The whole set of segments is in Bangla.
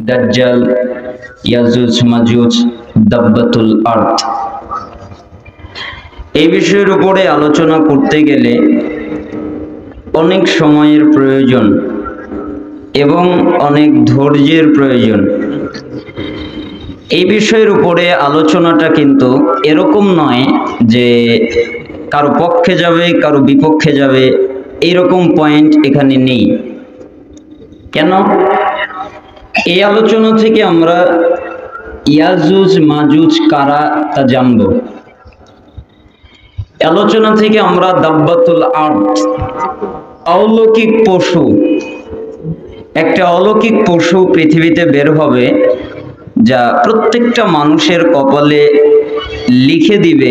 দাজ্জাল, ইয়াজুজ মাজুজ, দাব্বাতুল আরদ। এই বিষয়ের উপরে আলোচনা করতে গেলে অনেক সময়ের প্রয়োজন এবং অনেক ধৈর্যের প্রয়োজন। এই বিষয়ের উপরে আলোচনাটা কিন্তু এরকম নয় যে কারো পক্ষে যাবে কারো বিপক্ষে যাবে, এইরকম পয়েন্ট এখানে নেই। কেন? এই আলোচনা থেকে আমরা ইয়াজুজ মাজুজ কারা তা জানব। আলোচনা থেকে আমরা দাব্বাতুল আরদ, অলৌকিক পশু, একটা অলৌকিক পশু পৃথিবীতে বের হবে যা প্রত্যেকটা মানুষের কপালে লিখে দিবে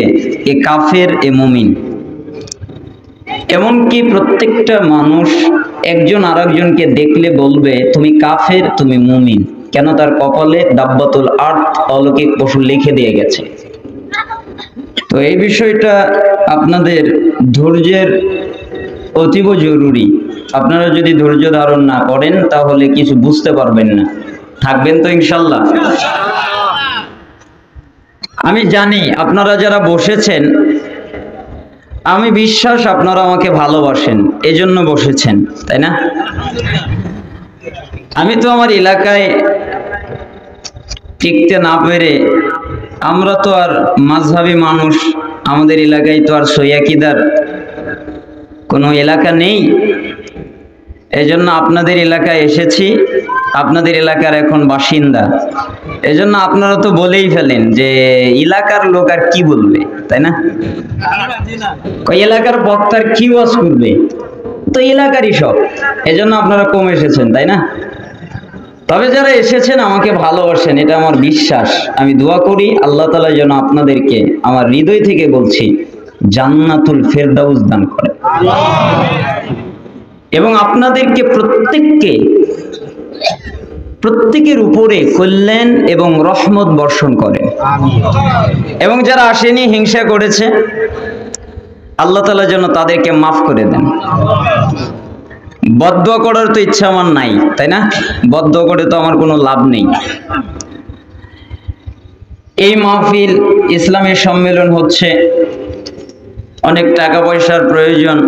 এ কাফের এ মুমিন। এমনকি প্রত্যেকটা মানুষ একজন আরেকজনকে দেখলে বলবে তুমি কাফের তুমি মুমিন। কেন? তার কপালে দাব্বাতুল আরদ, অলৌকিক পশু লিখে দিয়ে গেছে। তো এই বিষয়টা আপনাদের ধৈর্যের অতীব জরুরি। আপনারা যদি ধৈর্য ধারণ না করেন তাহলে কিছু বুঝতে পারবেন না। থাকবেন তো ইনশাল্লাহ? আমি জানি আপনারা যারা বসেছেন, আমি বিশ্বাস আপনারা আমাকে ভালোবাসেন, এজন্য বসেছেন, তাই না? আমি তো আমার এলাকায় টিকতে না পেরে, আমরা তো আর মাযহাবী মানুষ, আমাদের এলাকায় তো আর সৈয়াকিদার কোনো এলাকা নেই। এজন্য আপনাদের এলাকায় এসেছি, আপনাদের এলাকার এখন বাসিন্দা। এজন্য আপনারা তো বলেই ফেলেন যে এলাকার লোক আর কি বলবে, তাই না? ওই এলাকার বক্তার কি ওয়াজ করবে, তো এলাকারই সব। এজন্য আপনারা কম এসেছেন, তাই না? তবে যারা এসেছেন আমাকে ভালোবাসেন, এটা আমার বিশ্বাস। আমি দোয়া করি আল্লাহ তাআলা যেন আপনাদেরকে, আমার হৃদয় থেকে বলছি, জান্নাতুল ফেরদাউস দান করে এবং আপনাদেরকে প্রত্যেকের উপরে কল্যাণ এবং রহমত বর্ষণ করেন। এবং যারা আসেনি, হিংসা করেছে, আল্লাহ তাআলা যেন তাদেরকে মাফ করে দেন। বদদুয়া করার তো ইচ্ছা আমার নাই, তাই না? বদদুয়া করে তো আমার কোনো লাভ নেই। এই মাহফিল, ইসলামের সম্মেলন হচ্ছে, অনেক টাকা পয়সার প্রয়োজন।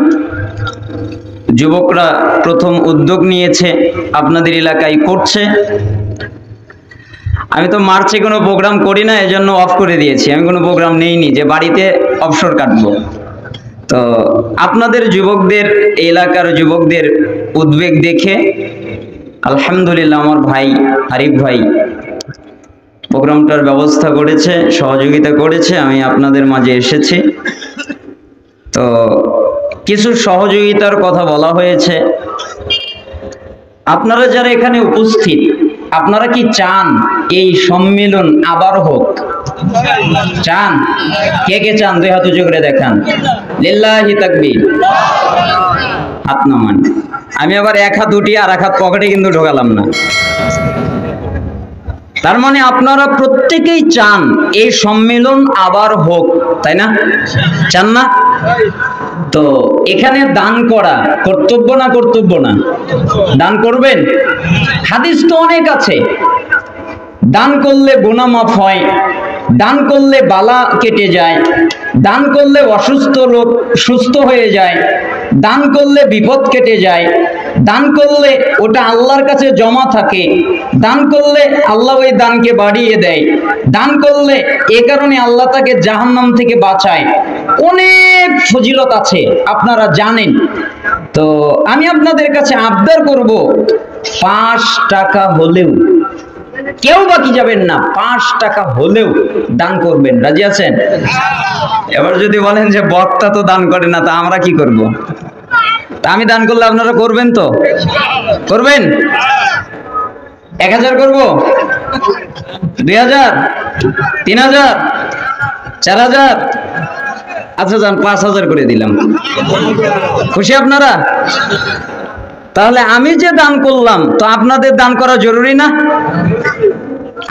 যুবকরা প্রথম উদ্যোগ নিয়েছে, আপনাদের এলাকায় করছে। আমি তো মার্চে কোনো প্রোগ্রাম করি না, এজন্য অফ করে দিয়েছি। আমি কোনো প্রোগ্রাম নেইনি যে বাড়িতে অবসর কাটবো। তো আপনাদের যুবকদের, এলাকার যুবকদের উদ্বেগ দেখে আলহামদুলিল্লাহ আমার ভাই আরিফ ভাই প্রোগ্রামটার ব্যবস্থা করেছে, সহযোগিতা করেছে। আমি আপনাদের মাঝে এসেছি। তো কিছু সহযোগিতার কথা বলা হয়েছে। আপনারা যারা এখানে উপস্থিত, আপনারা কি চান এই সম্মেলন আবার হোক? চান? কে কে চান? দুই হাত উঁচু করে দেখান। লিল্লাহি তাকবীর। হাত নামান। আমি আবার এক হাত উঠিয়ে আর এক হাত পকেটে কিন্তু ঢোকালাম না। তার মানে আপনারা প্রত্যেকেই চান এই সম্মেলন আবার হোক, তাই না? চান না? তো এখানে দান করা কর্তব্য না কর্তব্য না? দান করবেন। হাদিস তো অনেক আছে, দান করলে গুনাহ মাফ হয়, দান করলে বালা কেটে যায়, দান করলে অসুস্থ লোক সুস্থ হয়ে যায়, দান করলে বিপদ কেটে যায়, দান করলে ওটা আল্লাহর কাছে জমা থাকে, দান করলে আল্লাহ ওই দানকে বাড়িয়ে দেয়, দান করলে এ কারণে আল্লাহ তাকে জাহান্নাম থেকে বাঁচায়। অনেক ফজিলত আছে, আপনারা জানেন। তো আমি আপনাদের কাছে আবদার করব, 5 টাকা হলেও, কেউ বাকি যাবেন না, 5 টাকা হলেও দান করবেন। রাজি আছেন? এবার যদি বলেন যে বক্তা তো দান করে না, তা আমরা কি করব? তা আমি দান করলে আপনারা করবেন তো? করবেন? 1000 করব? 2000? 3000? 4000? আচ্ছা যান, 5000 করে দিলাম। খুশি আপনারা? তাহলে আমি যে দান করলাম, তো আপনাদের দান করা জরুরি না?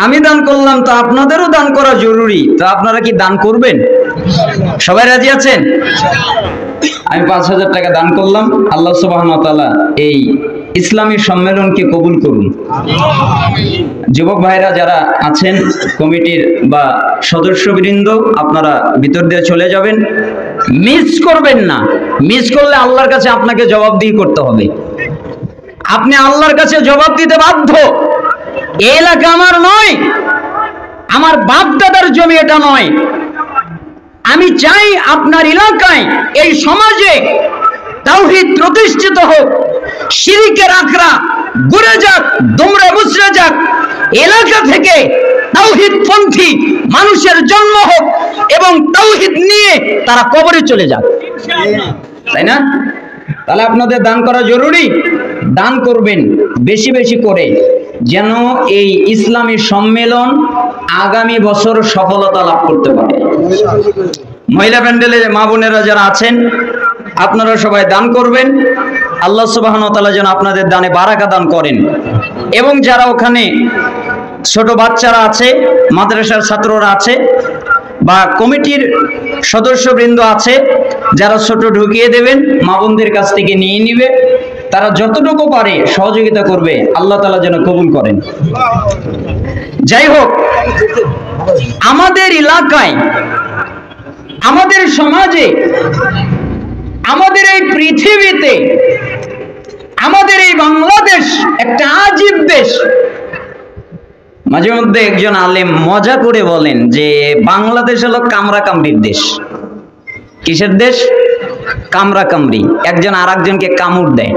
আমি দান করলাম, তো আপনাদেরও দান করা জরুরি। তো আপনারা কি দান করবেন? সবাই রাজি আছেন? আমি 5000 টাকা দান করলাম। আল্লাহ সুবহানাহু ওয়া তাআলা এই ইসলামী সম্মেলনকে কবুল করুন। যুবক ভাইরা যারা আছেন কমিটির বা সদস্যবৃন্দ, আপনারা ভিতর দিয়ে চলে যাবেন, মিস করবেন না। মিস করলে আল্লাহর কাছে আপনাকে জবাবদিহি করতে হবে। আপনি আল্লাহর কাছে জবাব দিতে বাধ্য। এই এলাকা আমার নয়, আমার বাপ দাদার জমি এটা নয়। আমি চাই আপনার এলাকায়, এই সমাজে তাওহীদ প্রতিষ্ঠিত হোক, শিরকের আখড়া ঘুরে যাক, দুমড়ে মুচড়ে যাক, এলাকা থেকে তাওহীদপন্থী মানুষের জন্ম হোক এবং তাওহীদ নিয়ে তারা কবরে চলে যাক, তাই না? তাহলে আপনাদের দান করা জরুরি। দান করবেন বেশি বেশি করে, যেন এই ইসলামী সম্মেলন আগামী বছর সফলতা লাভ করতে পারে। মহিলা প্যান্ডেলে মা বোনেরা যারা আছেন, আপনারা সবাই দান করবেন। আল্লাহ সুবহানাহু ওয়া তাআলা যেন আপনাদের দানে বারাকা দান করেন। এবং যারা ওখানে ছোট বাচ্চারা আছে, মাদ্রাসার ছাত্ররা আছে, বা কমিটির সদস্যবৃন্দ আছে, যারা ছোট ঢুকিয়ে দেবেন, মা বোনদের কাছ থেকে নিয়ে নিবে, তারা যতটুকু পারে সহযোগিতা করবে। আল্লাহ তাআলা যেন কবুল করেন। যাই হোক, আমাদের এলাকায়, আমাদের সমাজে, আমাদের এই পৃথিবীতে, আমাদের এই বাংলাদেশ একটা আজীব দেশ। মাঝে মধ্যে একজন আলেম মজা করে বলেন যে বাংলাদেশ হলো কামরা কামড়ির দেশ। কিসের দেশ? কামরা কামড়ি, একজন আর একজনকে কামড় দেয়।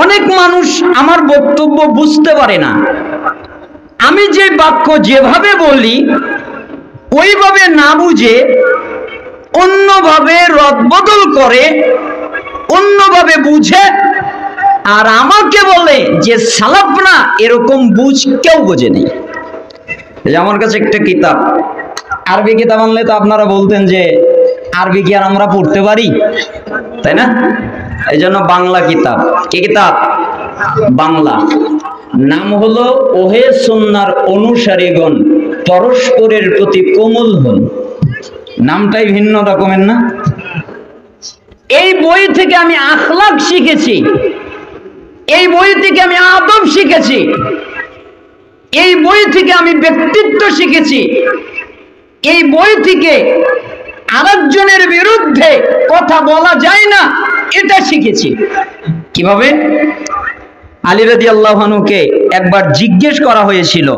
অনেক মানুষ আমার বক্তব্য বুঝতে পারে না। আমি যে বাক্য যেভাবে বলি ওইভাবে না বুঝে অন্যভাবে রদবদল করে, অন্যভাবে বুঝে, আর আমাকে বলে যে সালাফ না, এরকম বুঝ কেউ বোঝেনি। আমার কাছে একটা কিতাব, আরবি কিতাব আনলে তো আপনারা বলতেন যে আরবি কি আর আমরা পড়তে পারি, তাই না? এই জন্য বাংলা কিতাব। কি কিতাব? বাংলা। নাম হলো ওহে সুন্নাহর অনুসারীগণ, পরস্পরের প্রতি কোমল হন। নামটাই ভিন্ন রকমের না? এই বই থেকে আমি আখলাক শিখেছি, এই বই থেকে আমি আদব শিখেছি, এই বই থেকে আমি ব্যক্তিত্ব শিখেছি, এই বই থেকে আরেকজনের বিরুদ্ধে কথা বলা যায় না এটা শিখেছি। কিভাবে? আলী রাদিয়াল্লাহু আনহুকে একবার জিজ্ঞেস করা হয়েছিল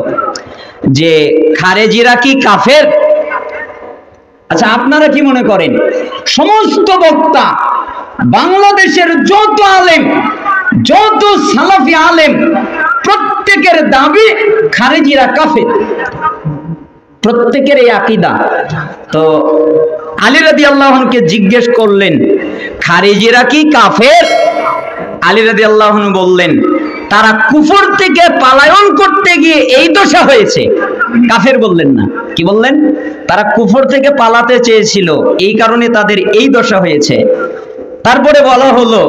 যে খারেজিরা কি কাফের? আচ্ছা, আপনারা কি মনে করেন সমস্ত বক্তা, বাংলাদেশের যত আলেম, যত সালাফি আলেম, প্রত্যেকের দাবি খারেজিরা কাফের, প্রত্যেকের এই আকীদা। তো আলী রাদিয়াল্লাহু আনহুকে জিজ্ঞেস করলেন খারেজিরা কি কাফের? আলী রাদিয়াল্লাহু আনহু বললেন তারা কুফর থেকে পলায়ন করতে গিয়ে এই দশা হয়েছে। কাফের বললেন না, কি বললেন? তারা কুফর থেকে পালাতে চেয়েছিল, এই কারণে তাদের এই দশা হয়েছে। তারপরে বলা হলো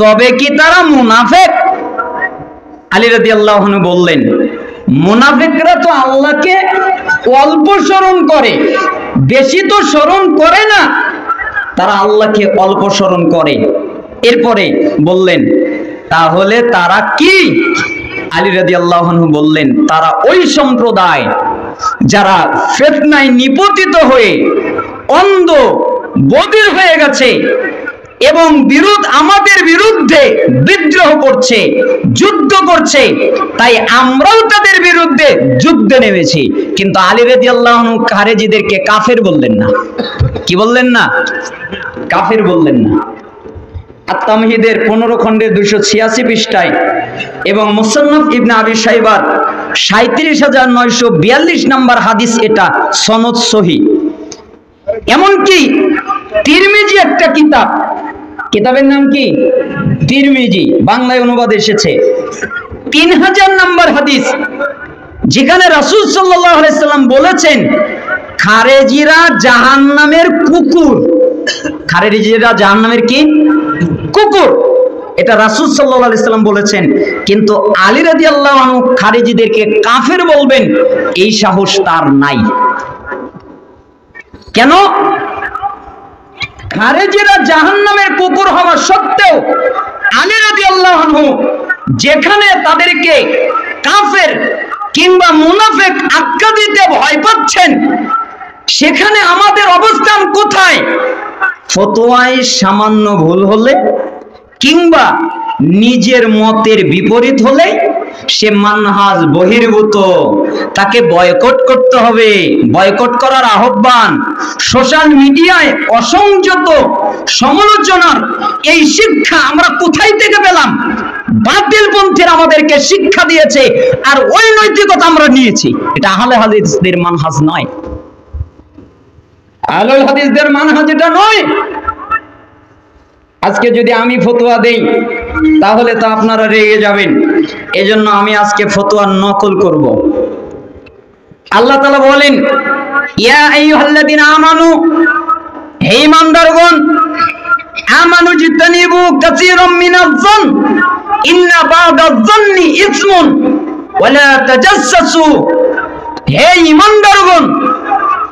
তবে কি তারা মুনাফিক? আলী রাদিয়াল্লাহু আনহু বললেন মুনাফিকরা তো আল্লাহকে অল্প স্মরণ করে, বেশি তো স্মরণ করে না, তারা আল্লাহকে অল্প স্মরণ করে। এরপরে বললেন তাহলে তারা কি? আলী রাদিয়াল্লাহু আনহু বললেন তারা ওই সম্প্রদায় যারা ফিতনায় নিপতিত হয়ে অন্ধ বধির হয়ে গেছে এবং আমাদের বিরুদ্ধে বিদ্রোহ করছে, যুদ্ধ করছে, তাই আমরাও তাদের বিরুদ্ধে যুদ্ধে নেমেছি। কিন্তু আলী রাদিয়াল্লাহু আনহু খারেজিদেরকে কাফের বললেন না। কি বললেন না? কাফের বললেন না। আত-তামহিদের 15 খণ্ডের 286 পৃষ্ঠায় এবং মুসান্নাফ ইবনে আবি শাইবার 37942 নম্বর হাদিস, এটা সনদ সহিহ। এমনকি তিরমিজি একটা কিতাব, কিতাবের নাম কি? তিরমিজি, বাংলায় অনুবাদ এসেছে। 3000 নম্বর হাদিস, যেখানে রাসূল সাল্লাল্লাহু আলাইহি সাল্লাম বলেছেন খারেজিরা জাহান্নামের কুকুর। খারেজিরা জাহান্নামের কি? কুকুর। এটা রাসূল সাল্লাল্লাহু আলাইহি সাল্লাম বলেছেন। কিন্তু আলী রাদিয়াল্লাহু আনহু খারেজিদেরকে কাফের বলবেন এই সাহস তার নাই। কেন? খারেজিরা জাহান্নামের কুকুর হওয়া সত্ত্বেও আলী রাদিয়াল্লাহু আনহু যেখানে তাদেরকে কাফের কিংবা মুনাফিক আখ্যা দিতে ভয় পাচ্ছেন, সেখানে আমাদের অবস্থান কোথায়? ফতোয়ায় সামান্য ভুল হলে কিংবা নিজের মতের বিপরীত হলে সে মানহাজ বহির্ভূত, তাকে বয়কট করতে হবে। বয়কট করার আহ্বান, সোশ্যাল মিডিয়ায় অসংযত সমালোচনার এই শিক্ষা আমরা কোথায় থেকে পেলাম? বাতিলপন্থীরা আমাদেরকে শিক্ষা দিয়েছে, আর ওই নৈতিকতা আমরা নিয়েছি। এটা আহলে হাদিসদের মানহাজ নয়, আহলে হাদিসদের মানহাজ এটা নয়। আজকে যদি আমি ফতোয়া দেই তাহলে তো আপনারা রেগে যাবেন, এজন্য আমি আজকে ফতোয়ার নকল করব। আল্লাহ তাআলা বলেন, ইয়া আইয়ুহাল্লাযীনা আমানু, হে ঈমানদারগণ, আমানু জিতানিবু কাসীরাম মিনাজ-যন ইন্না বা'দাজ-যন্নি ইসমুন ওয়ালা তাজাসসু। হে ঈমানদারগণ,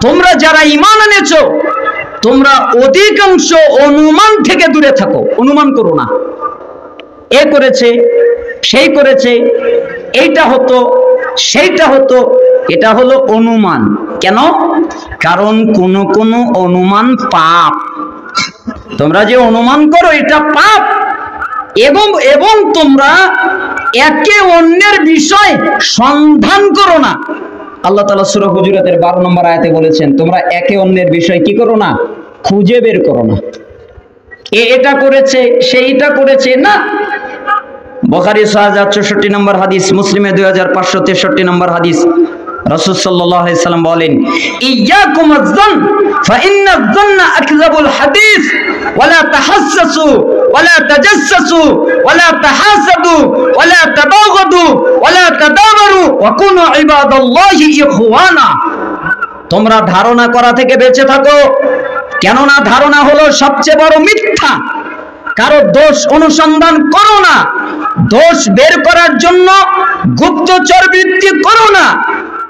তোমরা যারা ঈমান এনেছো, তোমরা অধিকাংশ অনুমান থেকে দূরে থাকো। অনুমান করো না, এ করেছে, সেই করেছে, এইটা হতো, সেইটা হতো, এটা হলো অনুমান। কেন? কারণ কোন কোন অনুমান পাপ। তোমরা যে অনুমান করো এটা পাপ। এবং তোমরা একে অন্যের বিষয় সন্ধান করো না। আল্লাহ তাআলা সূরা হুজুরাতের 12 নম্বর আয়াতে বলেছেন, তোমরা একে অন্যের বিষয় কি করো না? খুঁজে বের করো না। এটা করেছে, সেইটা করেছে না। বুখারী 6064 নম্বর হাদিস, মুসলিমে 2563 নম্বর হাদিস, রাসূল সাল্লাল্লাহু আলাইহি সাল্লাম বলেন, ইয়াকুম আয-যন ফাইন্না আয-যন্না আকযাবুল হাদিস ওয়ালা তাহাসসাসু ওয়ালা তাজাসসাসু ওয়ালা তাহাসাদু ওয়ালা তাবাগাদু ওয়ালা তাদাবারু ওয়া কুনু ইবাদাল্লাহি ইখওয়ানা। তোমরা ধারণা করা থেকে বেঁচে থাকো, কেননা ধারণা হলো সবচেয়ে বড় মিথ্যা। কারো দোষ অনুসন্ধান করো না, দোষ বের করার জন্য গুপ্তচর বৃত্তি করো না,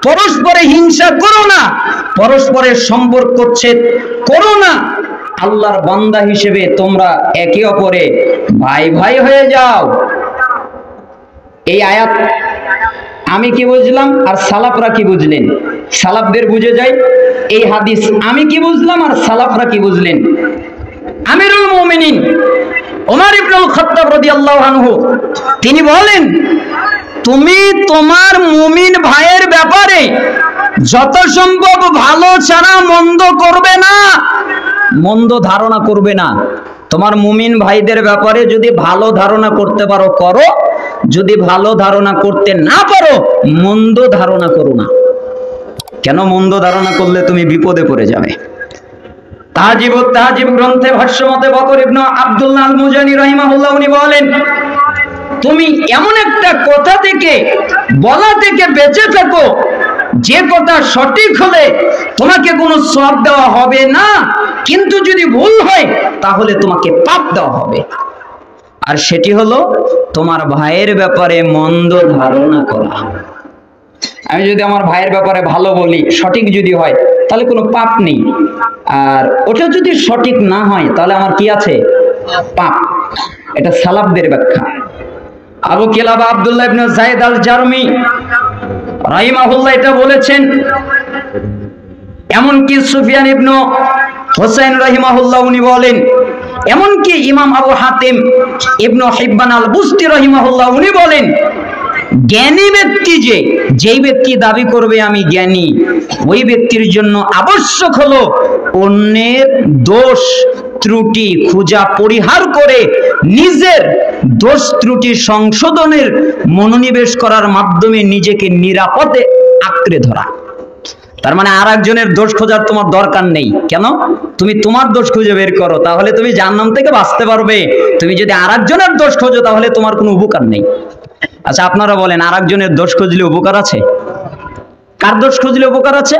পরস্পরে হিংসা করো না, পরস্পরের সম্পর্ক ছেদ করো না। আল্লাহর বান্দা হিসেবে তোমরা একে অপরে ভাই ভাই হয়ে যাও। এই আয়াত আমি কি বুঝলাম আর সালাফরা কি বুঝলেন? সালাফদের বুঝে যায় এই হাদিস, আমি কি বুঝলাম আর সালাফরা কি বুঝলেন? আমিরুল মুমিনিন ওমর ইবনুল খাত্তাব রাদিয়াল্লাহু আনহু তিনি বলেন, তুমি তোমার মুমিন ভাইয়ের ব্যাপারে যত সম্ভব ভালো ছাড়া মন্দ করবে না, মন্দ ধারণা করবে না। তোমার মুমিন ভাইদের ব্যাপারে যদি ভালো ধারণা করতে পারো করো, যদি ভালো ধারণা করতে না পারো মন্দ ধারণা করো না। কেন? মন্দ ধারণা করলে তুমি বিপদে পড়ে যাবে। তাহজিব গ্রন্থে ভাষ্যমতে বকর ইবনে আব্দুল্লাহ আল মুজানি রাহিমাহুল্লাহ উনি বলেন, তুমি এমন একটা কথা থেকে বলা থেকে বেঁচে থাকো যে কথা সঠিক হলে তোমাকে কোনো সওয়াব দেওয়া হবে না, কিন্তু যদি ভুল হয় তাহলে তোমাকে পাপ দেওয়া হবে। আর সেটি হলো তোমার ভাইয়ের ব্যাপারে মন্দ ধারণা করা। আমি যদি আমার ভাইয়ের ব্যাপারে ভালো বলি, সঠিক যদি হয় তাহলে কোনো পাপ নেই, আর ওটা যদি সঠিক না হয় তাহলে আমার কি আছে? পাপ। এটা সালাফদের ব্যাখ্যা। আবু কিলাবা আব্দুল্লাহ ইবনে যায়েদ আল জারমি রাহিমাহুল্লাহ এটা বলেছেন। এমনকি সুফিয়ান ইবনে হুসাইন রাহিমাহুল্লাহ উনি বলেন, এমনকি ইমাম আবু হাতিম ইবনে হিব্বান আল বুস্তি রাহিমাহুল্লাহ উনি বলেন, জ্ঞানী ব্যক্তি যেই ব্যক্তি দাবি করবে আমি জ্ঞানী, ওই ব্যক্তির জন্য আবশ্যক হলো অন্যের দোষ ত্রুটি খোঁজা পরিহার করে নিজের দোষ ত্রুটি সংশোধনের মনোনিবেশ করার মাধ্যমে নিজেকে নিরাপদে আঁকড়ে ধরা। তার মানে আর একজনের দোষ খোঁজার তোমার দরকার নেই। কেন? তুমি তোমার দোষ খুঁজে বের করো, তাহলে তুমি জাহান্নাম থেকে বাঁচতে পারবে। তুমি যদি আর একজনের দোষ খোঁজো তাহলে তোমার কোনো উপকার নেই। আচ্ছা আপনারা বলেন, আর একজনের দোষ খুঁজলে উপকার আছে? কার দোষ খুঁজলে উপকার আছে?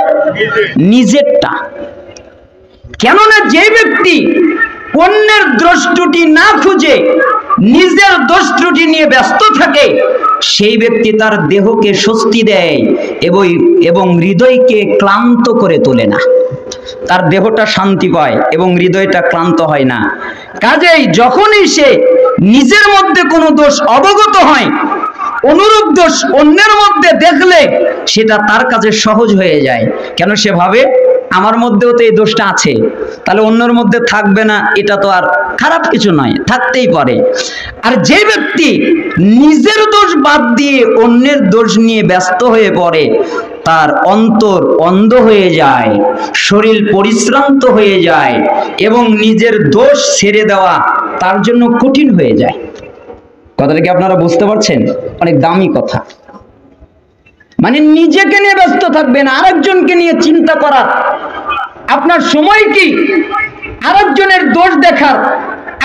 নিজেরটা। কেননা যে ব্যক্তি অন্যের দোষ ত্রুটি না খুঁজে নিজের দোষ ত্রুটি নিয়ে ব্যস্ত থাকে, সেই ব্যক্তি তার দেহকে স্বস্তি দেয় এবং হৃদয়কে ক্লান্ত করে তোলে না। তার দেহটা শান্তি পায় এবং হৃদয়টা ক্লান্ত হয় না। কাজেই যখনই সে নিজের মধ্যে কোনো দোষ অবগত হয়, অনুরূপ দোষ অন্যের মধ্যে দেখলে সেটা তার কাছে সহজ হয়ে যায়। কেন? সে ভাবে আমার মধ্যেও তো এই দোষটা আছে, তাহলে অন্যের মধ্যে থাকবে না, এটা তো আর খারাপ কিছু নয়, থাকতেই পারে। আর যে ব্যক্তি নিজের দোষ বাদ দিয়ে অন্যের দোষ নিয়ে ব্যস্ত হয়ে পড়ে, তার অন্তর অন্ধ হয়ে যায়, শরীর পরিশ্রান্ত হয়ে যায় এবং নিজের দোষ ছেড়ে দেওয়া তার জন্য কঠিন হয়ে যায়। কথাটা কি আপনারা বুঝতে পারছেন? অনেক দামি কথা। মানে নিজেকে নিয়ে ব্যস্ত থাকবেন, আরেকজনকে নিয়ে চিন্তা করার আপনার সময় কি? আরেকজনের দোষ দেখার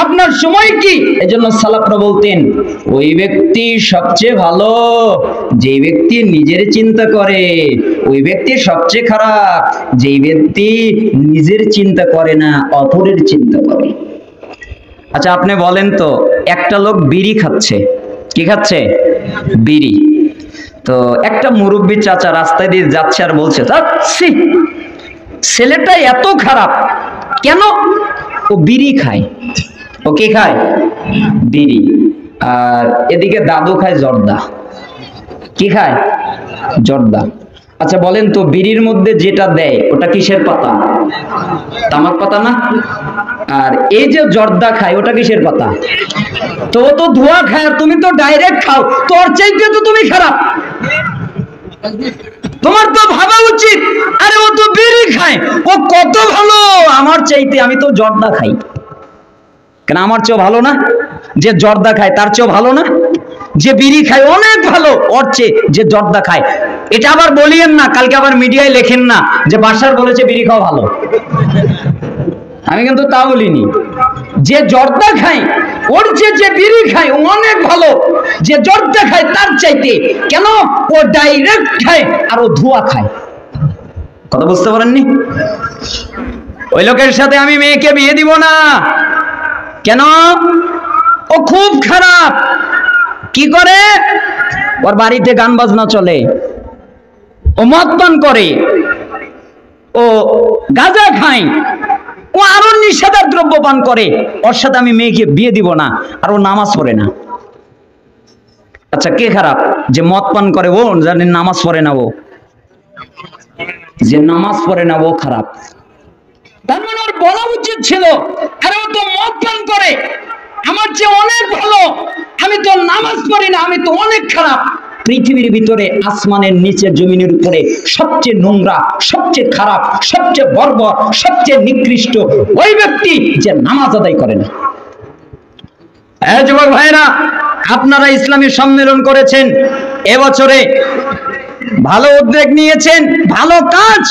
আপনার সময় কি? এজন্য সালাফরা বলতেন, ওই ব্যক্তি সবচেয়ে ভালো যে ব্যক্তি নিজের চিন্তা করে, ওই ব্যক্তি সবচেয়ে খারাপ যে ব্যক্তি নিজের চিন্তা করে না, অপরের চিন্তা করে। আচ্ছা আপনি বলেন তো, একটা লোক বিড়ি খাচ্ছে, কি খাচ্ছে? বিড়ি। তো একটা মুরব্বী চাচা রাস্তায় দিয়ে যাচ্ছে আর বলছে, ছেলেটা এত খারাপ কেন? ও বিড়ি খায়। ও কি খায়? বিড়ি। আর এদিকে দাদু খায় জর্দা। কি খায়? জর্দা। আচ্ছা বলেন তো, বিড়ির মধ্যে যেটা দেয় ওটা কিসের পাতা? তামাক পাতা না? আর এই যে জর্দা খায় ওটা কিসের পাতা? তো ও তো ধোঁয়া খায়, তুমি তো ডাইরেক্ট খাও, তোর চাইতে তো তুমি খারাপ। তোমার তো ভাবা উচিত, আরে ও তো বিড়ি খায়, ও কত ভালো আমার চাইতে, আমি তো জর্দা খাই। কেন আমার চেয়েও ভালো না? যে জর্দা খায় তার চেয়েও ভালো না? যে বিড়ি খায় অনেক ভালো ওর চেয়ে যে জর্দা খায়। এটা আবার বলিয়েন না, কালকে আবার মিডিয়ায় লেখেন না যে বাশার বলেছে বিড়ি খাওয়া ভালো। আমি কিন্তু তা বলিনি। যে জর্দা খায় ওর চেয়ে যে বিড়ি খায় ও অনেক ভালো, যে জর্দা খায় তার চাইতে। কেন? ও ডাইরেক্ট খায় আর ও ধোঁয়া খায়। কথা বুঝতে পারেননি? ওই লোকের সাথে আমি মেয়েকে বিয়ে দিব না। কেন? ও খুব খারাপ। কি করে? ওর বাড়িতে গান বাজনা চলে, ও মদ পান করে, ও গাঁজা খায়, ও আরো নিষেধার দ্রব্য পান করে, ওর সাথে আমি মেয়েকে বিয়ে দিব না। আর ও নামাজ পড়ে না। আচ্ছা কে খারাপ? যে মদ পান করে ও, জানে নামাজ পড়ে না ও? যে নামাজ পড়ে না ও খারাপ। তার মানে ওর বলা উচিত ছিল, আরে ও তো মদ পান করে, আমার চেয়ে অনেক ভালো, আমি তো নামাজ পড়ি না, আমি তো অনেক খারাপ। পৃথিবীর ভিতরে আসমানের নিচে জমিনের উপরে সবচেয়ে নোংরা, সবচেয়ে খারাপ, সবচেয়ে বর্বর, সবচেয়ে নিকৃষ্ট ওই ব্যক্তি যে নামাজ আদায় করে না। যুবক ভাইরা, আপনারা ইসলামী সম্মেলন করেছেন এবছরে, ভালো উদ্যোগ নিয়েছেন, ভালো কাজ,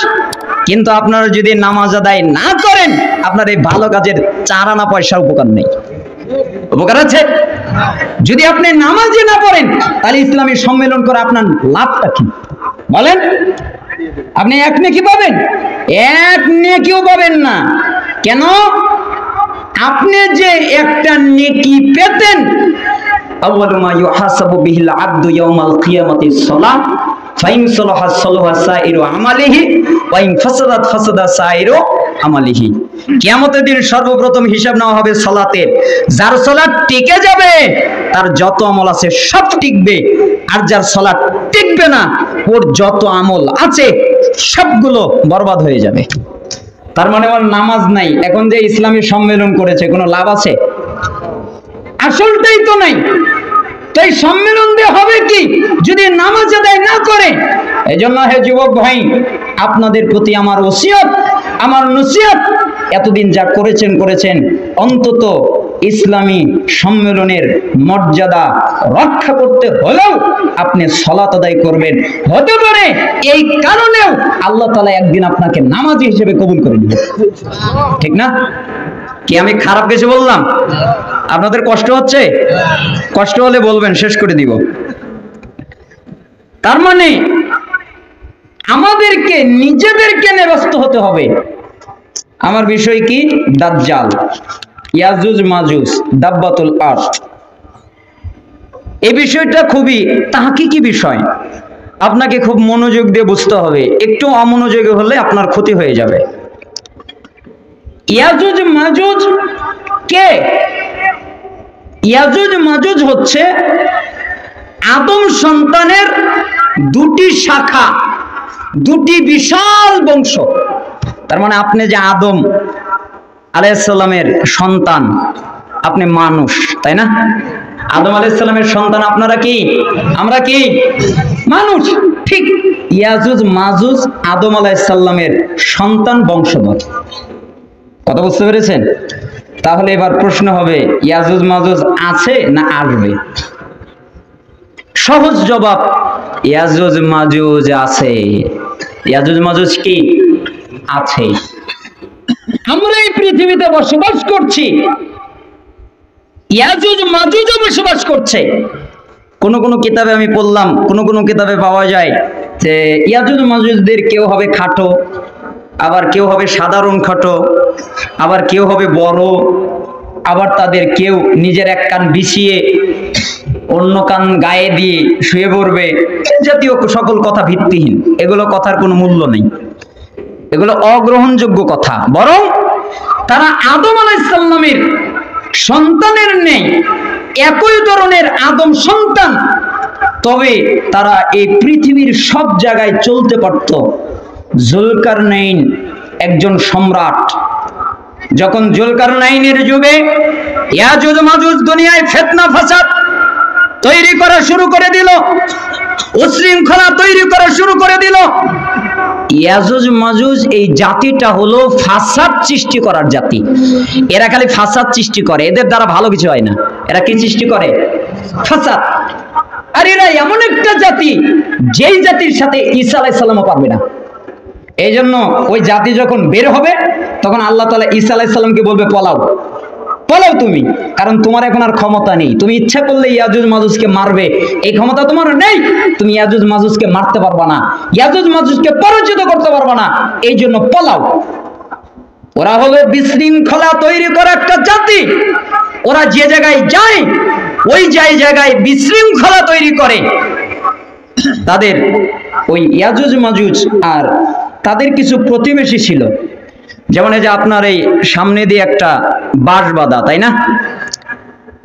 কিন্তু আপনারা যদি নামাজ আদায় না করেন আপনার এই ভালো কাজের 4 আনা পয়সা উপকার নেই। উপকার আছে? যদি আপনি নামাজই না পড়েন তাহলে ইসলামী সম্মেলন করে আপনার লাভটা কি বলেন? আপনি এক নেকি পাবেন? এক নেকিও পাবেন না। কেন? আপনি যে একটা নেকি পেতেন, আউয়ালু মা ইউহাসাবু বিহিল আবদু ইয়াউমাল কিয়ামাতিস সালাহ ফাইন সালাহা সালাহা সাইরু আমালিহি ওয়া ইন ফাসাদাত ফাসাদা সাইরু আমালিহি। কিয়ামতের দিন সর্বপ্রথম হিসাব নেওয়া হবে সালাতের। যার সালাত টিকে যাবে তার যত আমল আছে সব টিকবে, আর যার সালাত টিকবে না ওর যত আমল আছে সবগুলো বরবাদ হয়ে যাবে। তার মানে ওর নামাজ নাই, এখন যে ইসলামী সম্মেলন করেছে কোনো লাভ আছে? আসলটাই তো নাই। তো এই সম্মেলন দিয়ে হবে কি যদি নামাজ আদায় না করে? এজন্য হে যুবক ভাই, আপনাদের প্রতি আমার ওসিয়ত, আমার নসিহত, এতদিন যা করেছেন অন্তত ইসলামী সম্মেলনের মর্যাদা রক্ষা করতে হলেও আপনি সালাত আদায় করবেন। হতে পারে এই কারণেও আল্লাহ তাআলা একদিন আপনাকে নামাজি হিসেবে কবুল করে নেবেন। ঠিক না? কি আমি খারাপ কিছু বললাম? আপনাদের কষ্ট হচ্ছে? কষ্ট হলে বলবেন, শেষ করে দিব। তার মানে আমাদেরকে নিজেদেরকে নিয়ে ব্যস্ত হতে হবে। আমার বিষয় কি? দাজ্জাল, ইয়াজুজ মাজুজ, দাব্বাতুল আরদ। এই বিষয়টা খুবই তাহকিকি বিষয়, আপনাকে খুব মনোযোগ দিয়ে বুঝতে হবে। একটু অমনোযোগী হলে আপনার ক্ষতি হয়ে যাবে। ইয়াজুজ মাজুজ কে? ইয়াজুজ মাজুজ হচ্ছে আদম সন্তানের দুটি শাখা, দুটি বিশাল বংশ। তার মানে আপনি যে আদম আলাইহিস সালামের সন্তান, আপনি মানুষ, তাই না? আদম আলাইহিস সালামের সন্তান আপনারা কি? আমরা কি? মানুষ। ঠিক ইয়াজুজ মাজুজ আদম আলাইহিস সালামের সন্তান বংশধর। কথা বুঝতে পেরেছেন? তাহলে এবার প্রশ্ন হবে, ইয়াজুজ মাজুজ আছে না আসবে? সহজ জবাব, ইয়াজুজ মাজুজ আছে। ইয়াজুজ মাজুজ কি? আছে। আমরা এই পৃথিবীতে বসবাস করছি, ইয়াজুজ মাজুজও বসবাস করছে। কোন কোন কিতাবে আমি পড়লাম, কোন কোন কিতাবে পাওয়া যায় যে ইয়াজুজ মাজুজদের কেউ হবে খাটো, আবার কেউ হবে সাধারণ খাটো, আবার কেউ হবে বড়, আবার তাদের কেউ নিজের এক কান বিছিয়ে অন্য কান গায়ে দিয়ে শুয়ে পড়বে। জাতীয় সকল কথা ভিত্তিহীন, এগুলো কথার কোনো মূল্য নেই, এগুলো অগ্রহণযোগ্য কথা। বরং তারা আদম আলাইহিস সালামের সন্তানের নেই, একই ধরনের আদম সন্তান, তবে তারা এই পৃথিবীর সব জায়গায় চলতে পারত। জুলকারনাইন একজন সম্রাট। যখন জুলকারনাইনের যুগে ইয়াজুজ মাজুজ দুনিয়ায় ফিতনা ফাসাদ তৈরি করা শুরু করে দিল, উশৃঙ্খলা তৈরি করা শুরু করে দিল। ইয়াজুজ মাজুজ এই জাতিটা হলো ফাসাদ সৃষ্টি করার জাতি। এরা খালি ফাসাদ সৃষ্টি করে, এদের দ্বারা ভালো কিছু হয় না। এরা কি সৃষ্টি করে? ফাসাদ। আর এরা এমন একটা জাতি, যেই জাতির সাথে ঈসা আলাইহিস সালামও পারবে না। এই জন্য ওই জাতি যখন বের হবে, তখন আল্লাহ তাআলা ঈসা আলাইহিস সালামকে বলবে, পলাও, পলাও তুমি, কারণ তোমার এখন আর ক্ষমতা নেই। তুমি ইচ্ছা করলে ইয়াজুজ মাজুজকে মারবে, এই ক্ষমতা তোমার নেই। তুমি ইয়াজুজ মাজুজকে মারতে পারবা না, ইয়াজুজ মাজুজকে পরাজিত করতে পারবা না, এই জন্য পলাও। ওরা হলো বিশৃঙ্খলা তৈরি করা একটা জাতি। ওরা যে জায়গায় যায়, ওই জায়গায় বিশৃঙ্খলা তৈরি করে। তাদের ওই ইয়াজুজ মাজুজ আর তাদের কিছু প্রতিবেশী ছিল। যেমন এই যে আপনার এই সামনে দিয়ে একটা বাঁশ বাঁধা, তাই না?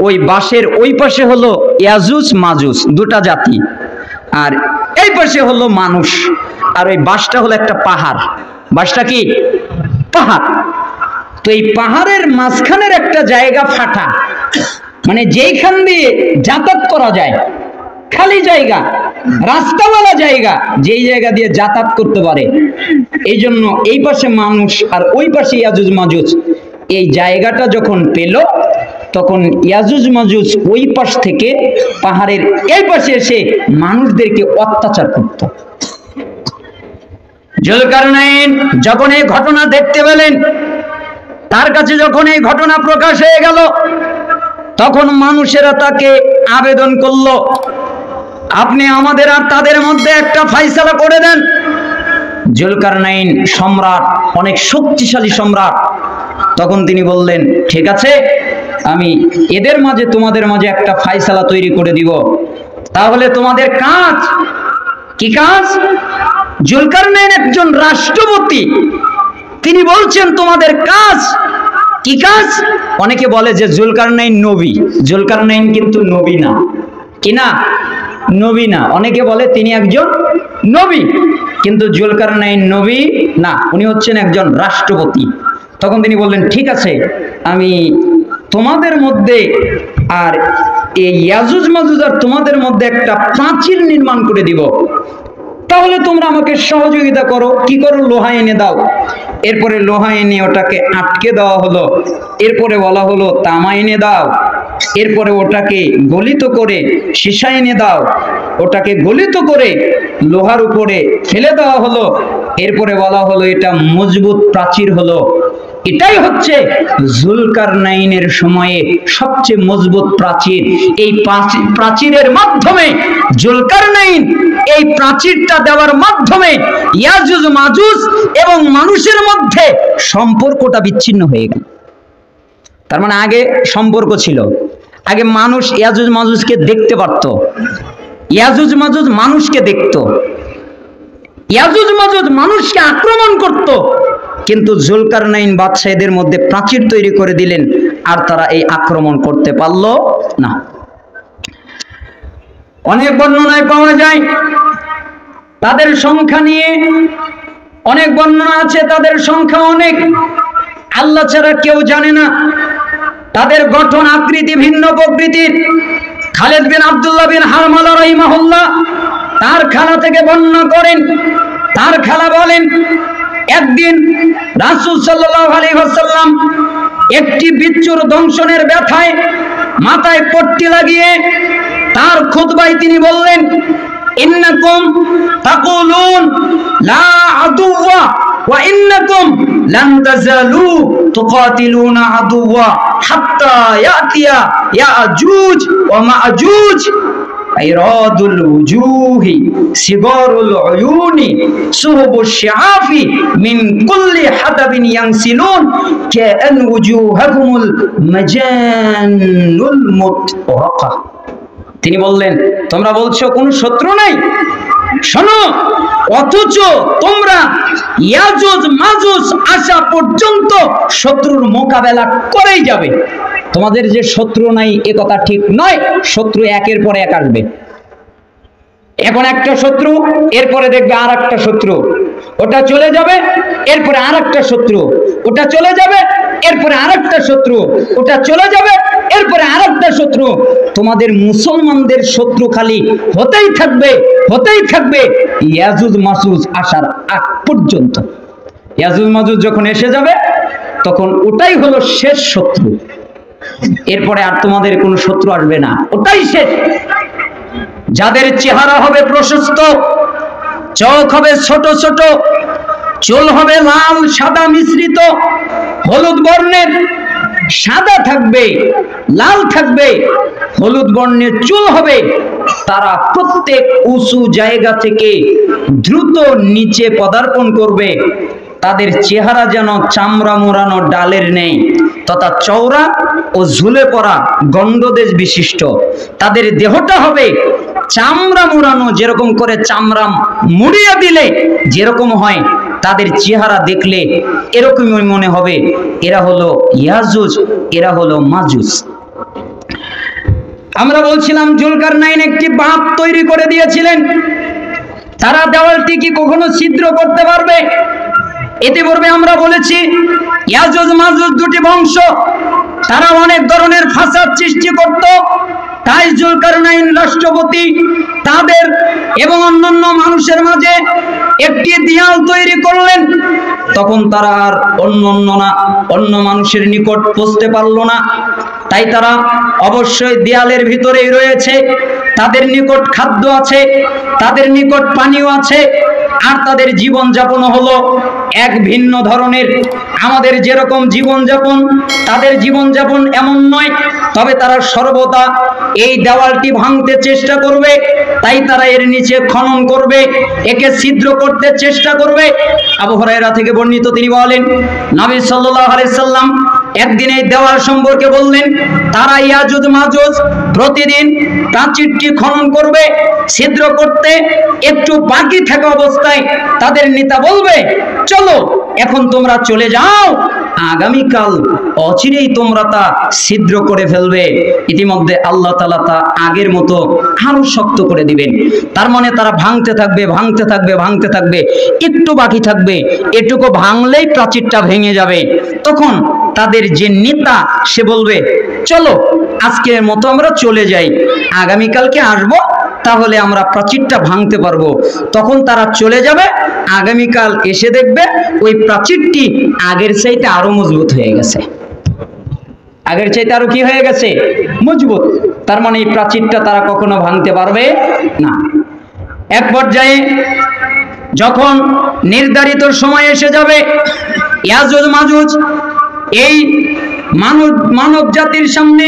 ওই বাঁশের ওই পাশে হলো ইয়াজুজ মাজুজ, দুটা জাতি, আর এই পাশে হলো মানুষ। আর ওই বাঁশটা হলো একটা পাহাড়। বাঁশটা কি? পাহাড়। তো এই পাহাড়ের মাঝখানের একটা জায়গা ফাটা, মানে যেইখান দিয়ে যাতায়াত করা যায়, খালি জায়গা, রাস্তাওয়ালা জায়গা, যেই জায়গা দিয়ে যাতায়াত করতে পারে। এই জন্য এই পাশে মানুষ আর ওই পাশে ইয়াজুজ মাজুজ। এই জায়গাটা যখন পেল, তখন ইয়াজুজ মাজুজ ওই পাশ থেকে পাহাড়ের এই পাশে এসে মানুষদেরকে অত্যাচার করত। জুলকারনাইন যখন এই ঘটনা দেখতে পেলেন, তার কাছে যখন এই ঘটনা প্রকাশ হয়ে গেল, তখন মানুষেরা তাকে আবেদন করলো, আপনি আমাদের আর তাদের মধ্যে একটা ফাইসালা করে দেন। জুলকারনাইন সম্রাট, অনেক শক্তিশালী সম্রাট। তখন তিনি বললেন, ঠিক আছে, আমি এদের মাঝে তোমাদের মাঝে একটা ফাইসালা তৈরি করে দিব। তাহলে তোমাদের কাজ কি? কাজ? জুলকারনাইন একজন রাষ্ট্রপতি, তিনি বলছেন তোমাদের কাজ কি? কাজ? অনেকে বলে যে জুলকারনাইন নবী। জুলকারনাইন কিন্তু নবী না। কি না? নবী না। অনেকে বলে তিনি একজন নবী, কিন্তু জুলকারনাইন নবী না, উনি হচ্ছেন একজন রাষ্ট্রপতি। তখন তিনি বললেন, ঠিক আছে, আমি তোমাদের মধ্যে আর এই ইয়াজুজ মাজুজ আর তোমাদের মধ্যে একটা প্রাচীর নির্মাণ করে দিব। তাহলে তোমরা আমাকে সহযোগিতা করো। কি করো? লোহা এনে দাও। এরপরে লোহা এনে ওটাকে আটকে দেওয়া হলো। এরপরে বলা হলো তামা এনে দাও। এরপরে ওটাকে গলিত করে সীসা এনে দাও। ওটাকে গলিত করে লোহার উপরে ফেলে দেওয়া হলো। এরপরে বলা হলো এটা মজবুত প্রাচীর হলো। এটাই হচ্ছে জুলকারনাইনের সময়ে সবচেয়ে মজবুত প্রাচীর। এই প্রাচীরের মাধ্যমে জুলকারনাইন এই প্রাচীরটা দেওয়ার মাধ্যমে ইয়াজুজ মাজুজ এবং মানুষের মধ্যে সম্পর্কটা বিচ্ছিন্ন হয়ে গেল। তার মানে আগে সম্পর্ক ছিল, আগে মানুষ ইয়াজুজ মাজুজকে দেখতে পারত, ইয়াজুজ মাজুজ মানুষকে দেখত, ইয়াজুজ মাজুজ মানুষকে আক্রমণ করত। কিন্তু জুলকারনাইন বাদশাহ এদের মধ্যে প্রাচীর তৈরি করে দিলেন, আর তারা এই আক্রমণ করতে পারল না। অনেক বর্ণনায় পাওয়া যায় তাদের সংখ্যা নিয়ে, অনেক বর্ণনা আছে তাদের সংখ্যা অনেক, আল্লাহ ছাড়া কেউ জানে না। তাদের গঠন আকৃতি ভিন্ন প্রকৃতির। খালিদ বিন আব্দুল্লাহ বিন হারমালা রাহিমাহুল্লাহ তার খালা থেকে বর্ণনা করেন, তার খালা বলেন, একদিন রাসূল সাল্লাল্লাহু আলাইহি ওয়াসাল্লাম একটি বিচ্ছুর দংশনের ব্যথায় মাথায় পট্টি লাগিয়ে তার খুতবায় তিনি বললেন, ইন্নাকুম তাকুলুন লা আদুওয়া ওয়া ইন্নাকুম লান তাজালু তুকাতিলুনা আদুওয়া হাত্তা ইয়াতিয়া ইয়াজুজ ওয়া মাজুজ আইরাদুল উজুহি সিগারুল উয়ুনি সুহুবুশ শিআফি মিন কুল্লি হাদাবিন ইয়ানসিলুন কাআন উজুহাকুমুল মাজানুল মুতরাকা। তিনি বললেন, তোমরা বলছো কোন শত্রু নাই, শোনো, অথচ তোমরা ইয়াজুজ মাজুজ আসা পর্যন্ত শত্রুর মোকাবেলা করেই যাবে। তোমাদের যে শত্রু নাই এ কথা ঠিক নয়, শত্রু একের পর এক আসবে। এখন একটা শত্রু, এরপরে দেখবে আর একটা শত্রু, ওটা চলে যাবে, এরপরে আর একটা শত্রু, ওটা চলে যাবে, এরপরে আর একটা শত্রু, ওটা চলে যাবে, এরপরে আর একটা শত্রু। তোমাদের মুসলমানদের শত্রু খালি হতেই থাকবে, হতেই থাকবে ইয়াজুজ মাজুজ আসার আগ পর্যন্ত। ইয়াজুজ মাজুজ যখন এসে যাবে তখন ওটাই হলো শেষ শত্রু, এরপরে আর তোমাদের কোনো শত্রু আসবে না, ওটাই শেষ। যাদের চেহারা হবে প্রশস্ত, চোখ হবে ছোট ছোট, চুল হবে লাল সাদা মিশ্রিত, হলুদ বর্ণের, সাদা থাকবে, লাল থাকবে, হলুদ বর্ণের চুল হবে, তারা প্রত্যেক উঁচু জায়গা থেকে দ্রুত নিচে পদার্পণ করবে। তাদের চেহারা যেন চামড়া মোড়ানো ডালের নেই তথা চওড়া ও ঝুলে পড়া গন্ডদেশ বিশিষ্ট। তাদের দেহটা হবে চামড়া মোড়ানো, যেরকম করে চামড়া মুড়িয়ে দিলে যেরকম হয়, তাদের চেহারা দেখলে এরকমই মনে হবে এরা হলো ইয়াজুজ, এরা হলো মাজুজ। আমরা বলছিলাম জুলকারনাইন একটি বাঁধ তৈরি করে দিয়েছিলেন, তারা দেওয়ালটি কি কখনো ছিদ্র করতে পারবে? ইতিপূর্বে আমরা বলেছি ইয়াজুজ মাজুজ দুটি বংশ, তারা অনেক ধরনের ফাসাদ সৃষ্টি করত। তাই জুলকারনাইন রাষ্ট্রপতি তাদের এবং অন্যান্য মানুষের মাঝে একটি দেয়াল তৈরি করলেন। তখন তারা আর অন্য মানুষের নিকট পৌঁছতে পারল না, তাই তারা অবশ্যই দেয়ালের ভিতরেই রয়েছে। তাদের নিকট খাদ্য আছে, তাদের নিকট পানীয় আছে, আর তাদের জীবন যাপন হলো এক ভিন্ন ধরনের। আমাদের যেরকম জীবন যাপন, তাদের জীবন যাপন এমন নয়। তবে তারা সর্বদা এই দেওয়ালটি ভাঙতে চেষ্টা করবে, তাই তারা এর নিচে খনন করবে, একে ছিদ্র করতে চেষ্টা করবে। আবু হুরায়রা থেকে বর্ণিত, তিনি বলেন, নবী সাল্লাল্লাহু আলাইহি সাল্লাম একদিন এই দেওয়াল সম্পর্কে বললেন, তারা ইয়াজুজ মাজুজ প্রতিদিন প্রাচীরটি খনন করবে, ছিদ্র করতে একটু বাকি থাকা অবস্থায় তাদের নেতা বলবে, চলো এখন তোমরা চলে যাও, আগামীকাল অচিরেই তোমরা তা ছিদ্র করে ফেলবে। ইতিমধ্যে আল্লাহ তাআলা তা আগের মতো আরো শক্ত করে দিবেন। তার মানে তারা ভাঙতে থাকবে, ভাঙতে থাকবে, ভাঙতে থাকবে, একটু বাকি থাকবে, এটুকু ভাঙলেই প্রাচীরটা ভেঙে যাবে। তখন তাদের যে নেতা সে বলবে, চলো আজকের মতো আমরা চলে যাই, আগামীকালকে আসবো, তাহলে আমরা প্রাচীরটা ভাঙতে পারবো। তখন তারা চলে যাবে, আগামীকাল এসে দেখবে ওই প্রাচীরটি আগের চাইতে আরো মজবুত হয়ে গেছে, আগের চাইতে আরো কি হয়ে গেছে? মজবুত। তার মানে এই প্রাচীরটা তারা কখনো ভাঙতে পারবে না। এক পর্যায়ে যখন নির্ধারিত সময় এসে যাবে, ইয়াজুজ মাজুজ এই মানব জাতির সামনে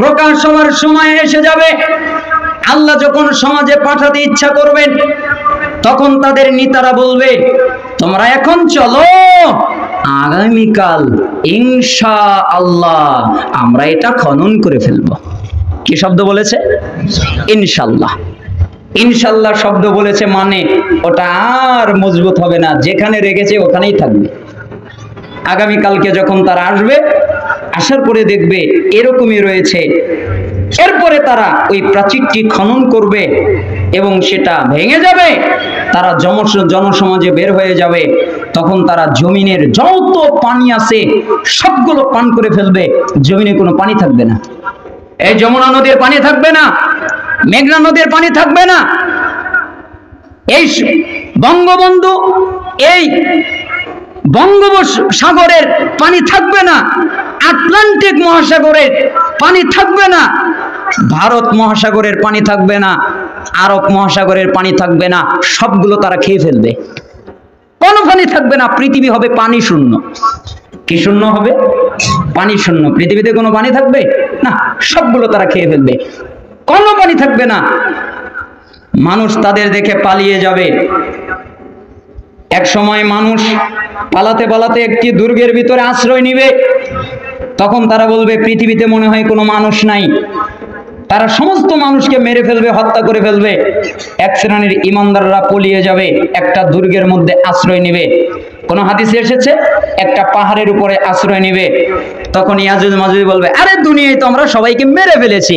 প্রকাশ হওয়ার সময় এসে যাবে, আল্লাহ যখন সমাজে পাঠাতে ইচ্ছা করবেন, তখন তাদের নেতারা বলবে, তোমরা এখন চলো, আগামীকাল ইনশাআল্লাহ আমরা এটা খনন করে ফেলবো। কি শব্দ বলেছে? ইনশাআল্লাহ। ইনশাআল্লাহ শব্দ বলেছে মানে ওটা আর মজবুত হবে না, যেখানে রেখেছে ওখানেই থাকবে। আগামীকালকে যখন তারা আসবে, আসার পরে দেখবে এরকমই রয়েছে, এরপরে তারা ওই প্রাচীরটি খনন করবে এবং সেটা ভেঙে যাবে, তারা জনসমাজে বের হয়ে যাবে। তখন তারা জমিনের যত পানি আছে সবগুলো পান করে ফেলবে, জমিনে কোনো পানি থাকবে না। এই যমুনা নদীর পানি থাকবে না, মেঘনা নদীর পানি থাকবে না, এই বঙ্গবন্ধু এই বঙ্গোপসাগরের পানি থাকবে না, আটলান্টিক মহাসাগরের পানি থাকবে না, ভারত মহাসাগরের পানি থাকবে না, আরব মহাসাগরের পানি থাকবে না, সবগুলো তারা খেয়ে ফেলবে। কোনো পানি থাকবে না, পৃথিবী হবে পানি শূন্য। কি শূন্য হবে? পানি শূন্য। পৃথিবীতে কোনো পানি থাকবে না, সবগুলো তারা খেয়ে ফেলবে, কোনো পানি থাকবে না। মানুষ তাদের দেখে পালিয়ে যাবে। এক সময় মানুষ পালাতে পালাতে একটি দুর্গের ভিতরে আশ্রয় নিবে। তখন তারা বলবে পৃথিবীতে মনে হয় কোনো মানুষ নাই। তারা সমস্ত মানুষকে মেরে ফেলবে, হত্যা করে ফেলবে। এক শ্রেণীর ইমানদাররা পলিয়ে যাবে, একটা দুর্গের মধ্যে আশ্রয় নিবে। কোন হাদিসে এসেছে একটা পাহাড়ের উপরে আশ্রয় নিবে। তখন ইয়াজুজ মাজুজ বলবে, আরে দুনিয়ায় তো আমরা সবাইকে মেরে ফেলেছি,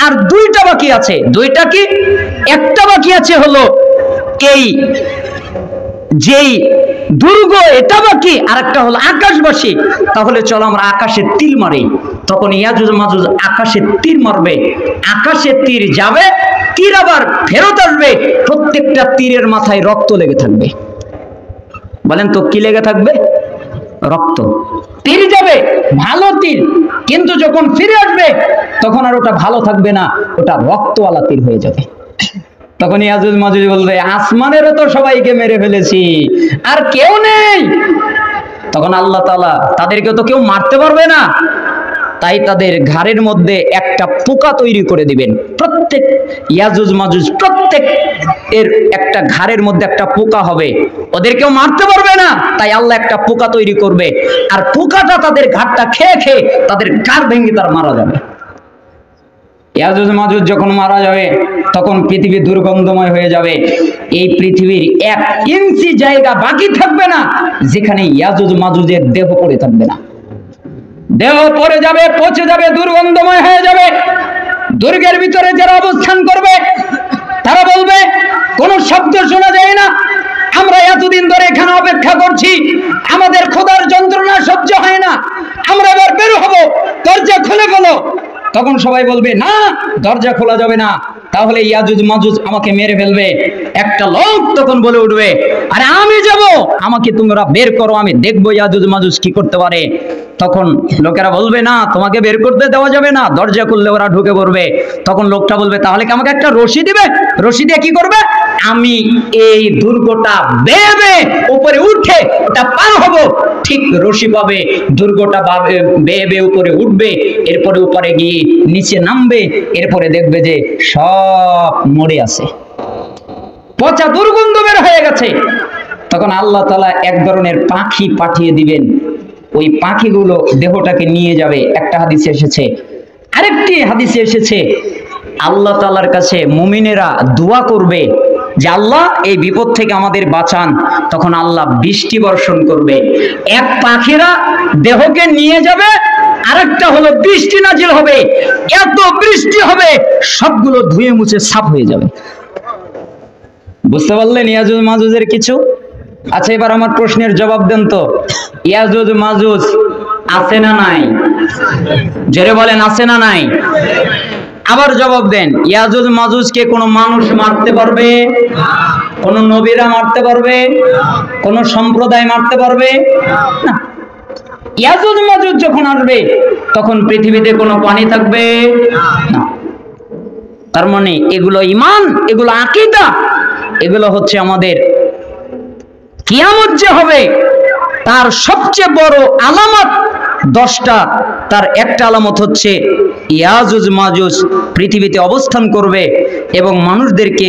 আর দুইটা বাকি আছে। দুইটা কি? একটা বাকি আছে হলো এই যেই দুর্গ, এটা বাকি, আর একটা হলো আকাশবাসী। তাহলে চলো আমরা আকাশের তীর মারি। তখন ইয়াজুজ মাজুজ আকাশের তীর মারবে, আকাশের তীর যাবে, তীর আবার ফেরত আসবে, প্রত্যেকটা তীরের মাথায় রক্ত লেগে থাকবে। বলেন তো কি লেগে থাকবে? রক্ত। তীর যাবে, ভালো তীর, কিন্তু যখন ফিরে আসবে তখন আর ওটা ভালো থাকবে না, ওটা রক্তওয়ালা তীর হয়ে যাবে। তখন ইয়াজুজ মাজুজ বলবে, আসমানেরও তো সবাইকে মেরে ফেলেছি, আর কেউ নেই। তখন আল্লাহ তাআলা তাদেরকে তো কেউ মারতে পারবে না, তাই তাদের ঘাড়ের মধ্যে একটা পোকা তৈরি করে দিবেন। প্রত্যেক ইয়াজুজ মাজুজ প্রত্যেক এর একটা ঘাড়ের মধ্যে একটা পোকা হবে, ওদের কেউ মারতে পারবে না, তাই আল্লাহ একটা পোকা তৈরি করবে, আর পোকাটা তাদের ঘাড়টা খেয়ে খেয়ে তাদের ঘাড় ভেঙে তার মারা যাবে। ইয়াজুজ মাজুজ যখন মারা যাবে তখন পৃথিবী দুর্গন্ধময় হয়ে যাবে। এই পৃথিবীর 1 ইঞ্চি জায়গা বাকি থাকবে না যেখানে ইয়াজুজ মাজুজের দেহ পড়ে থাকবে না। দেহ পড়ে যাবে, পচে যাবে, দুর্গন্ধময় হয়ে যাবে। দুর্গের ভিতরে যারা অবস্থান করবে তারা বলবে কোনো শব্দ শোনা যায় না, আমরা এতদিন ধরে এখানে অপেক্ষা করছি, আমাদের ক্ষুধার যন্ত্রণা সহ্য হয় না, আমরা এবার বের হব, দরজা খুলে ফেলো। তখন সবাই বলবে না, দরজা খোলা যাবে না, তাহলে ইয়াজুজ মাজুজ আমাকে মেরে ফেলবে। একটা লোক তখন বলে উঠবে, আরে আমি যাব, আমাকে তোমরা বের করো, আমি দেখবো ইয়াজুজ মাজুজ কি করতে পারে। তখন লোকেরা বলবে না, তোমাকে বের করতে দেওয়া যাবে না, দরজা খুললে ওরা ঢুকে পড়বে। তখন লোকটা বলবে, তাহলে কি আমাকে একটা রশি দিবে? রশি দিয়ে কি করবে? আমি এই দুর্গটা বেয়ে উপরে উঠে ওটা পার হব, ঠিক রশি পাবে, দুর্গটা বেয়ে উপরে উঠবে, এরপরে উপরে গিয়ে নিচে নামবে, এরপরে দেখবে যে সব মরে আছে, পচা দুর্গন্ধ বের হয়ে গেছে। তখন আল্লাহ তাআলা এক ধরনের পাখি পাঠিয়ে দিবেন, ওই পাখিগুলো দেহটাকে নিয়ে যাবে। একটা হাদিসে এসেছে, আরেকটি হাদিসে এসেছে আল্লাহ তাআলার কাছে মুমিনেরা দোয়া করবে যে আল্লাহ এই বিপদ থেকে আমাদের বাঁচান। তখন আল্লাহ বৃষ্টি বর্ষণ করবে, এক পাখিরা দেহকে নিয়ে যাবে, আরেকটা হলো বৃষ্টি নাজিল হবে, এত বৃষ্টি হবে সবগুলো ধুয়ে মুছে সাফ হয়ে যাবে। বুঝতে পারলেন ইয়াজুজ মাজুজের কিছু? আচ্ছা, এবার আমার প্রশ্নের জবাব দেন তো, ইয়াজুজ মাজুজ আছে না নাই? জোরে বলেন, আছে না নাই? আবার জবাব দেন, ইয়াজুজ মাজুজকে কোনো মানুষ মারতে পারবে? কোন নবীরা মারতে পারবে? কোন সম্প্রদায় মারতে পারবে না। ইয়াজুজ মাজুজ যখন আসবে তখন পৃথিবীতে কোনো পানি থাকবে না। তার মানে এগুলো ঈমান, এগুলো আকীদা, এগুলো হচ্ছে আমাদের কিয়ামত যে হবে তার সবচেয়ে বড় আলামত 10টা। তার একটা আলামত হচ্ছে ইয়াজুজ মাজুজ পৃথিবীতে অবস্থান করবে এবং মানুষদেরকে